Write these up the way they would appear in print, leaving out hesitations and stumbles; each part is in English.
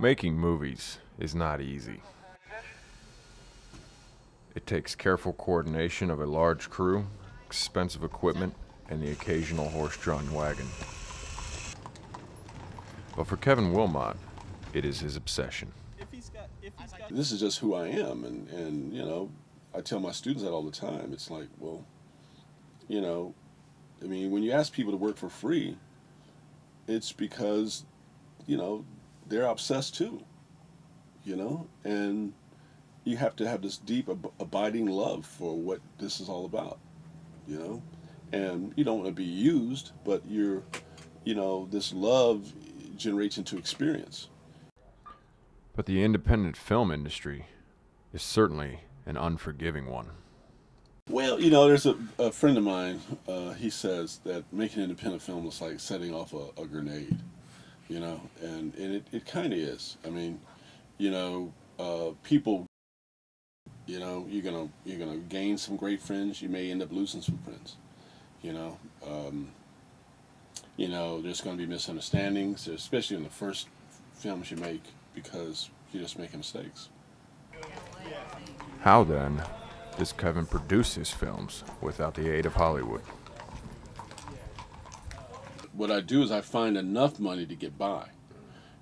Making movies is not easy. It takes careful coordination of a large crew, expensive equipment, and the occasional horse-drawn wagon. But for Kevin Willmott, it is his obsession. This is just who I am, and you know, I tell my students that all the time. It's like, well, you know, I mean, when you ask people to work for free, it's because, you know, they're obsessed too, you know, and you have to have this deep, abiding love for what this is all about, you know, and you don't want to be used, but you're, you know, this love generates into experience. But the independent film industry is certainly an unforgiving one. Well, you know, there's a friend of mine, he says that making independent film is like setting off a grenade, you know, and it kind of is. I mean, you know, people, you know, you're gonna gain some great friends, you may end up losing some friends, you know. You know, there's going to be misunderstandings, especially in the first films you make, because you're just making mistakes. How then does Kevin produce his films without the aid of Hollywood? What I do is I find enough money to get by,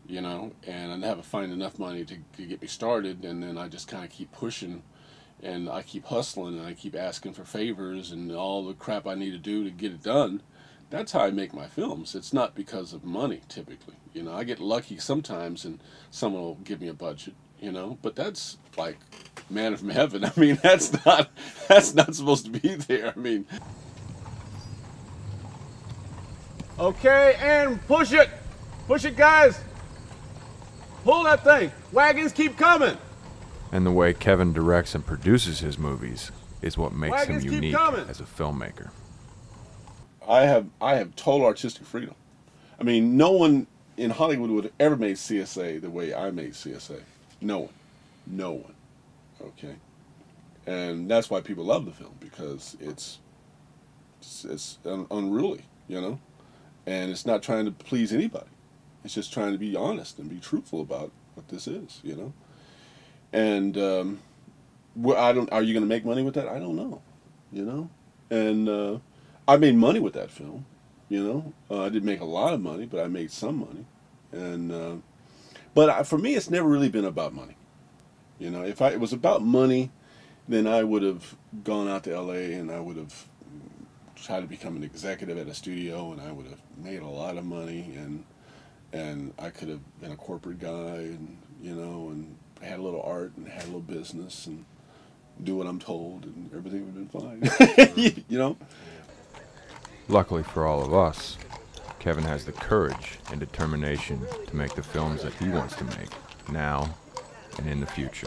you know, and I have to find enough money to get me started, and then I just kind of keep pushing, and I keep hustling, and I keep asking for favors and all the crap I need to do to get it done. That's how I make my films. It's not because of money, typically. You know, I get lucky sometimes and someone will give me a budget, you know, but that's like man from heaven. I mean, that's not supposed to be there. I mean. Okay, and push it. Push it, guys. Pull that thing. Wagons keep coming. And the way Kevin directs and produces his movies is what makes Wagons him keep unique coming. as a filmmaker. I have total artistic freedom. I mean, no one in Hollywood would have ever made CSA the way I made CSA. No one. Okay, and that's why people love the film, because it's unruly, you know, and it's not trying to please anybody. It's just trying to be honest and be truthful about what this is, you know. And are you going to make money with that? I don't know, you know, and. I made money with that film, you know. I didn't make a lot of money, but I made some money, and but for me, it's never really been about money. You know, if it was about money, then I would have gone out to L.A. and I would have tried to become an executive at a studio, and I would have made a lot of money, and I could have been a corporate guy, and you know, and had a little art and had a little business and do what I'm told, and everything would have been fine. You know. Luckily for all of us, Kevin has the courage and determination to make the films that he wants to make, now and in the future.